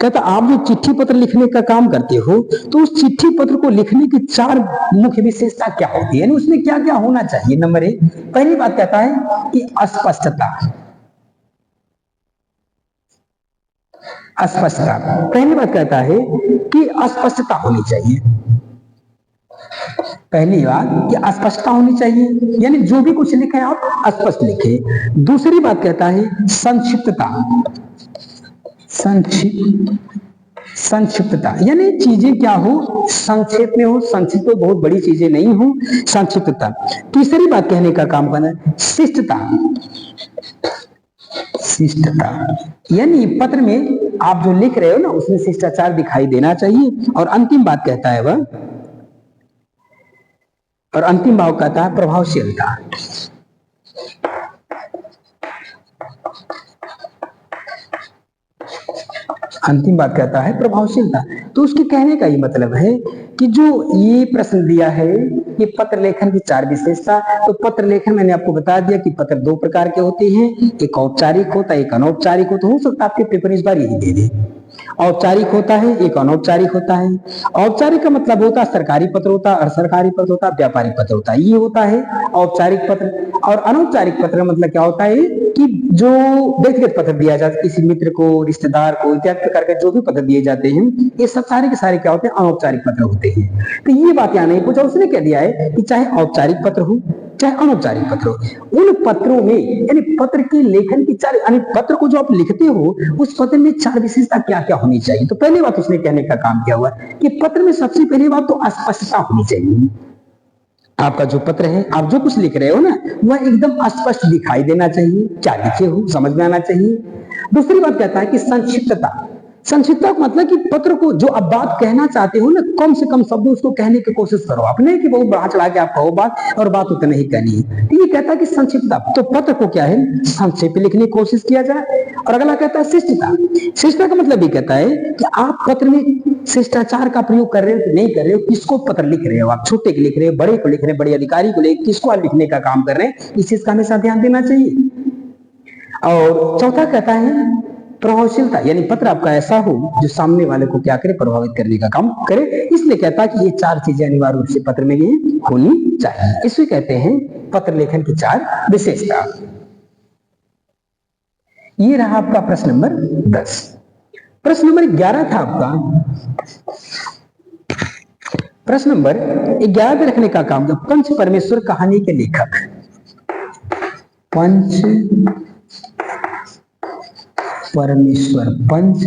कहता आप जो चिट्ठी पत्र लिखने का काम करते हो तो उस चिट्ठी पत्र को लिखने की 4 मुख्य विशेषता क्या होती है, यानी उसमें क्या क्या होना चाहिए। नंबर 1, पहली बात कहता है कि अस्पष्टता। अस्पष्टता, पहली बात कहता है कि अस्पष्टता होनी चाहिए। पहली बात कि अस्पष्टता होनी चाहिए, यानी जो भी कुछ लिखे आप स्पष्ट लिखे। दूसरी बात कहता है संक्षिप्तता। संक्षिप्तता यानी चीजें क्या हो, संक्षेप में हो, संक्षिप्त में बहुत बड़ी चीजें नहीं हो, संक्षिप्तता। तीसरी बात कहने का काम करना है शिष्टता। शिष्टता यानी पत्र में आप जो लिख रहे हो ना उसमें शिष्टाचार दिखाई देना चाहिए। और अंतिम बात कहता है वह, और अंतिम भाव कहता है प्रभावशीलता। अंतिम बात कहता है प्रभावशीलता। तो उसके कहने का ये मतलब है कि जो ये प्रश्न दिया है कि पत्र लेखन की 4 विशेषता, तो पत्र लेखन मैंने आपको बता दिया कि पत्र 2 प्रकार के होते हैं, एक औपचारिक होता है, एक अनौपचारिक होता है। हो सकता है आपके पेपर इस बार यही दे दे। औपचारिक होता है, एक अनौपचारिक होता है। औपचारिक का मतलब होता है सरकारी पत्र होता है, अर्ध सरकारी पत्र होता है, व्यापारिक पत्र होता है, ये होता है औपचारिक पत्र। और अनौपचारिक पत्र का मतलब क्या होता है कि जो व्यक्तिगत पत्र दिया जाता है, किसी मित्र को, रिश्तेदार को इत्यादि प्रकार के जो भी पत्र दिए जाते हैं, ये सब सारे के सारे क्या होते हैं, अनौपचारिक पत्र होते हैं। तो ये बात यहाँ नहीं पूछा, उसने क्या दिया है कि चाहे औपचारिक पत्र हो चाहे अनौपचारिक पत्र हो, उन पत्रों में यानी पत्र के लेखन की 4, यानी पत्र को जो आप लिखते हो उस पत्र में 4 विशेषता क्या क्या होनी चाहिए। तो पहली बात उसने कहने का काम किया हुआ कि पत्र में सबसे पहली बात तो स्पष्टता होनी चाहिए। आपका जो पत्र है, आप जो कुछ लिख रहे हो ना, वह एकदम स्पष्ट दिखाई देना चाहिए, क्या लिखे हो समझ में आना चाहिए। दूसरी बात कहता है कि संक्षिप्तता। संक्षिप्तता का मतलब कि पत्र को जो आप बात कहना चाहते हो ना, कम से कम शब्दों उसको कहने की कोशिश करो। आप नहीं कि बहुत बढ़ा चढ़ा के आप कहो बात और बात उतना ही कहनी है। तो ये कहता है कि संक्षिप्तता, तो पत्र को क्या है संक्षेप में लिखने की कोशिश किया जाए। और अगला कहता है शिष्टता। शिष्टता का मतलब ये कहता है कि आप पत्र में शिष्टाचार का प्रयोग कर रहे हो कि नहीं कर रहे हो, किसको पत्र लिख रहे हो, आप छोटे को लिख रहे हो, बड़े को लिख रहे हो, बड़े अधिकारी को लिख, किसको आप लिखने का काम कर रहे हैं, इस चीज का हमेशा ध्यान देना चाहिए। और चौथा कहता है प्रभावशीलता, यानी पत्र आपका ऐसा हो जो सामने वाले को क्या करे, प्रभावित करने का काम करे। इसलिए कहता है कि ये 4 चीजें अनिवार्य रूप से पत्र में ये होनी चाहिए। इसे कहते हैं पत्र लेखन की 4 विशेषता। ये रहा आपका प्रश्न नंबर 10। प्रश्न नंबर 11 था आपका, प्रश्न नंबर 11 में रखने का काम था पंच परमेश्वर कहानी के लेखक। पंच परमेश्वर, पंच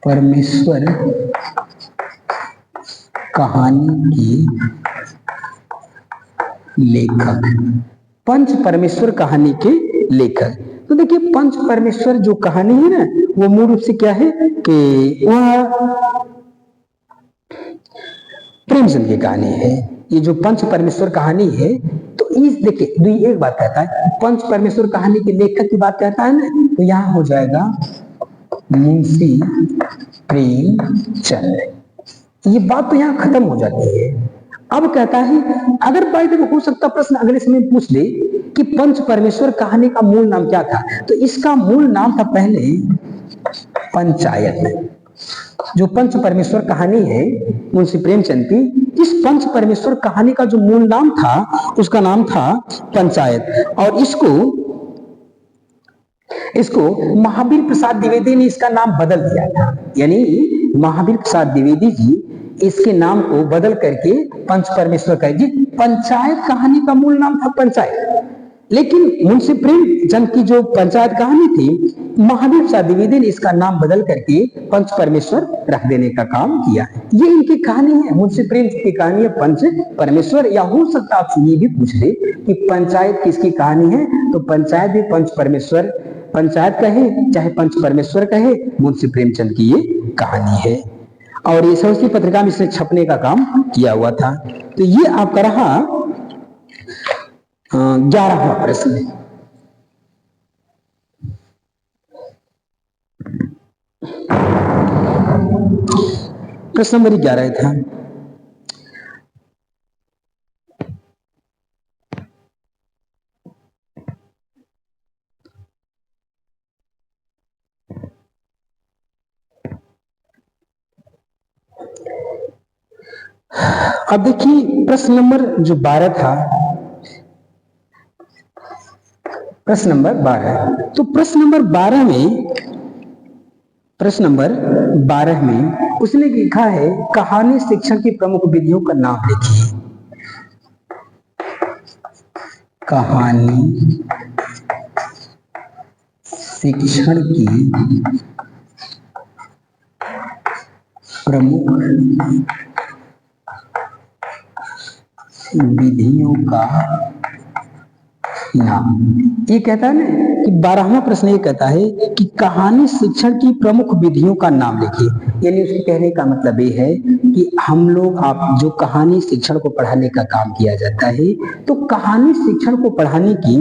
परमेश्वर कहानी के लेखक, पंच परमेश्वर कहानी के लेखक। तो देखिए पंच परमेश्वर जो कहानी है ना, वो मूल रूप से क्या है कि वह प्रेमचंद की कहानी है। ये जो पंच परमेश्वर कहानी है, तो इस देखिए एक बात कहता है, पंच परमेश्वर कहानी के लेखक की बात कहता है ना, तो यहां हो जाएगा मुंशी प्रेमचंद। ये बात तो यहां खत्म हो जाती है। अब कहता है, अगर बाई द वे हो सकता प्रश्न अगले समय पूछ ले कि पंच परमेश्वर कहानी का मूल नाम क्या था, तो इसका मूल नाम था पहले पंचायत। जो पंच परमेश्वर कहानी है मुंशी प्रेमचंद की, इस पंच परमेश्वर कहानी का जो मूल नाम था उसका नाम था पंचायत। और इसको महावीर प्रसाद द्विवेदी ने इसका नाम बदल दिया था। यानी महावीर प्रसाद द्विवेदी जी इसके नाम को बदल करके पंच परमेश्वर कर दी। पंचायत कहानी का मूल नाम था पंचायत, लेकिन मुंशी प्रेमचंद की जो पंचायत कहानी थी, महावीर प्रसाद द्विवेदी ने इसका नाम बदल करके पंच परमेश्वर रख देने का काम किया। ये इनकी कहानी है, मुंशी प्रेमचंद की कहानी है पंच परमेश्वर। या हो सकता आपसे ये भी पूछ ले कि पंचायत किसकी कहानी है, तो पंचायत भी पंच परमेश्वर, पंचायत कहे चाहे पंच परमेश्वर कहे, मुंशी प्रेमचंद की ये कहानी है। और ये सरस्वती पत्रिका में इसे छपने का काम किया हुआ था। तो ये आपका रहा 11वां प्रश्न। प्रश्न नंबर 11 था, अब देखिए प्रश्न नंबर जो 12 था, प्रश्न नंबर 12। तो प्रश्न नंबर 12 में उसने लिखा है कहानी शिक्षण की प्रमुख विधियों का नाम लिखिए। कहानी शिक्षण की प्रमुख विधियों का नाम। ये कहता है ना कि 12वां प्रश्न ये कहता है कि कहानी शिक्षण की प्रमुख विधियों का नाम लिखिए। यानी उसके कहने का मतलब ये है कि हम लोग आप जो कहानी शिक्षण को पढ़ाने का काम किया जाता है, तो कहानी शिक्षण को पढ़ाने की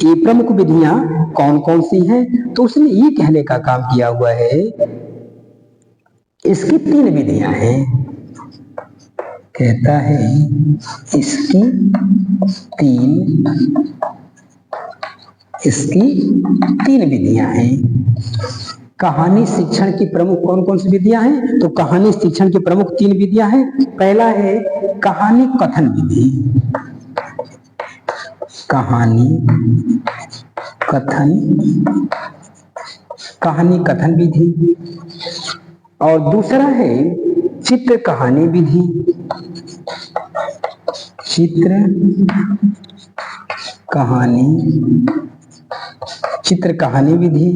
ये प्रमुख विधियां कौन कौन सी हैं, तो उसने ये कहने का काम किया हुआ है, इसकी 3 विधियां हैं। कहता है इसकी 3 विधियां हैं। कहानी शिक्षण की प्रमुख कौन कौन सी विधियां हैं, तो कहानी शिक्षण की प्रमुख 3 विधियां हैं। पहला है कहानी कथन विधि, कहानी कथन विधि। और दूसरा है चित्र कहानी विधि, चित्र कहानी विधि।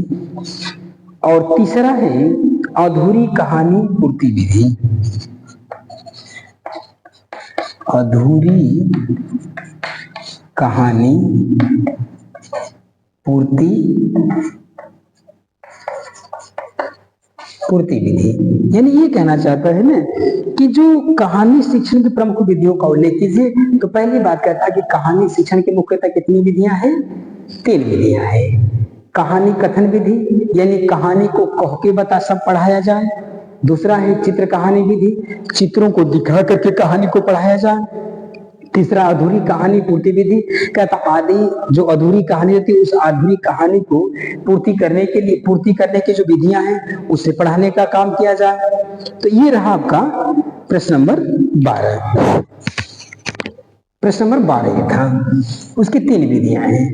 और तीसरा है अधूरी कहानी पूर्ति विधि, अधूरी कहानी पूर्ति विधि। यानी ये कहना चाहता है ना कि जो कहानी शिक्षण की प्रमुख विधियों का उल्लेख कीजिए। तो पहली बात कहता है कि कहानी शिक्षण की मुख्यतः कितनी विधियां हैं, 3 विधियां हैं। कहानी कथन विधि, यानी कहानी को कह के बता सब पढ़ाया जाए। दूसरा है चित्र कहानी विधि, चित्रों को दिखा करके कहानी को पढ़ाया जाए। तीसरा अधूरी कहानी पूर्ति विधि, कहता आदि जो अधूरी कहानी रहती है उस अधूरी कहानी को पूर्ति करने की जो विधियां हैं उससे पढ़ाने का काम किया जाए। तो ये रहा आपका प्रश्न नंबर 12। प्रश्न नंबर 12 था, उसकी 3 विधियां हैं।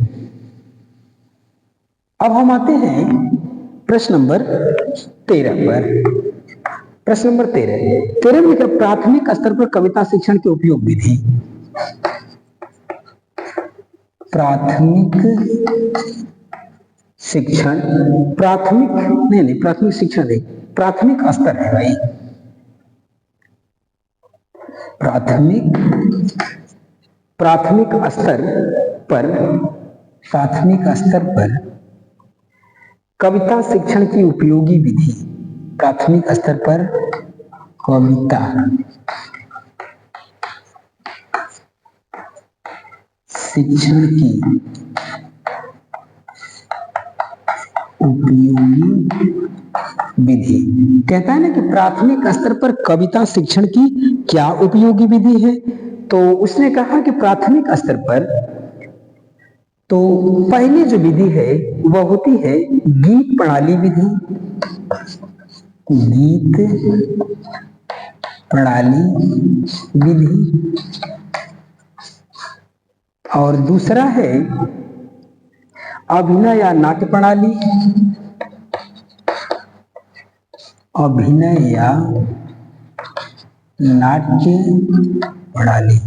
अब हम आते हैं प्रश्न नंबर 13 पर। प्रश्न नंबर 13 में लिखा प्राथमिक स्तर पर कविता शिक्षण के उपयोग विधि। प्राथमिक शिक्षण, प्राथमिक नहीं, प्राथमिक शिक्षण नहीं, प्राथमिक स्तर है भाई। प्राथमिक स्तर पर कविता शिक्षण की उपयोगी विधि। प्राथमिक स्तर पर कविता शिक्षण की उपयोगी विधि। कहता है ना कि प्राथमिक स्तर पर कविता शिक्षण की क्या उपयोगी विधि है, तो उसने कहा कि प्राथमिक स्तर पर तो पहली जो विधि है वह होती है गीत प्रणाली विधि। गीत प्रणाली विधि। और दूसरा है अभिनय या नाट्य प्रणाली। अभिनय या नाट्य प्रणाली।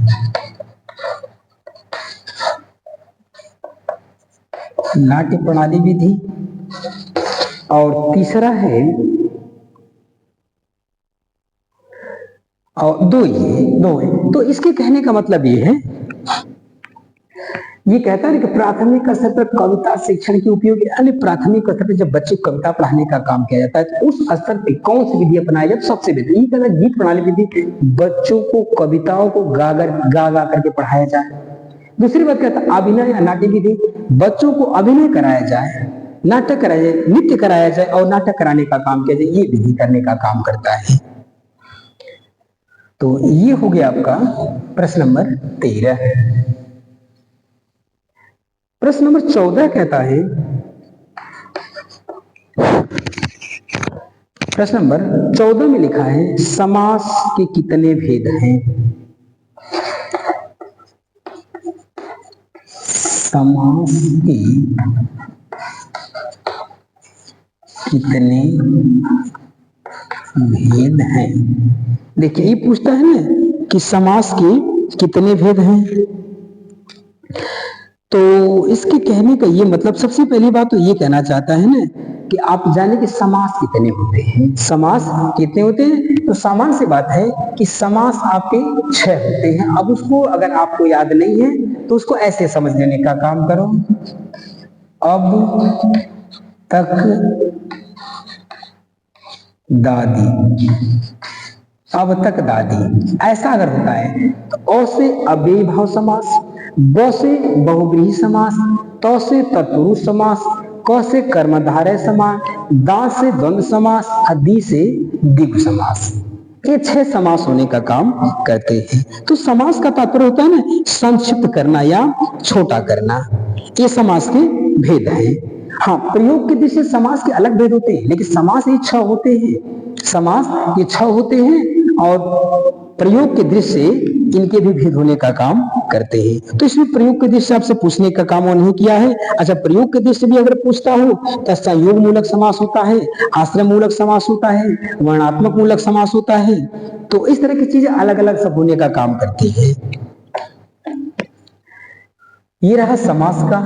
नाट्य प्रणाली विधि। और तीसरा है, और दो है। तो इसके कहने का मतलब ये है, ये कहता है कि प्राथमिक स्तर पर कविता शिक्षण की उपयोगी, यानी प्राथमिक स्तर पर जब बच्चे को कविता पढ़ाने का काम किया जाता है तो उस स्तर पे कौन सी विधि अपनाई जाए, सबसे बेहतर ये कहता है गीत प्रणाली विधि। बच्चों को कविताओं को गा करके पढ़ाया जाए। दूसरी बात कहता है अभिनय या नाट्य विधि। बच्चों को अभिनय कराया जाए, नाटक कराया जाए, नृत्य कराया जाए और नाटक कराने का काम किया जाए, ये विधि करने का काम करता है। तो ये हो गया आपका प्रश्न नंबर 13। प्रश्न नंबर 14 कहता है, प्रश्न नंबर 14 में लिखा है समास के कितने भेद हैं। समास के कितने भेद हैं। देखिए ये पूछता है ना कि समास के कितने भेद हैं, तो इसके कहने का ये मतलब, सबसे पहली बात तो ये कहना चाहता है ना कि आप जाने कि समास कितने होते हैं। समास कितने होते हैं, तो सामान्य सी बात है कि समास आपके 6 होते हैं। अब उसको अगर आपको याद नहीं है तो उसको ऐसे समझ लेने का काम करो। अब तक दादी, अब तक दादी, ऐसा अगर होता है तो अ से अव्ययी भाव समास, ब से बहुव्रीहि समास, त से तत्पुरुष समास, क से कर्मधारय समास, दा से द्वंद्व समास, दी से द्विगु समास। ये 6 समास होने का काम करते हैं। तो समास का तात्पर्य होता है ना संक्षिप्त करना या छोटा करना। ये समास के भेद हैं। हाँ, प्रयोग के दृष्टि से समास के अलग भेद होते हैं, लेकिन समास ये 6 होते हैं। समास ये 6 होते हैं और प्रयोग के दृष्टि से इनके भी भेद होने का काम करते हैं। तो इसमें प्रयोग के दृष्टि से आपसे पूछने का काम नहीं किया है। अच्छा, प्रयोग के दृष्टि से भी अगर पूछता हो तो संयोग मूलक समास होता है, आश्रय मूलक समास होता है, वर्णात्मक मूलक समास होता है। तो इस तरह की चीजें अलग अलग सब होने का काम करती है। ये रहा समास का।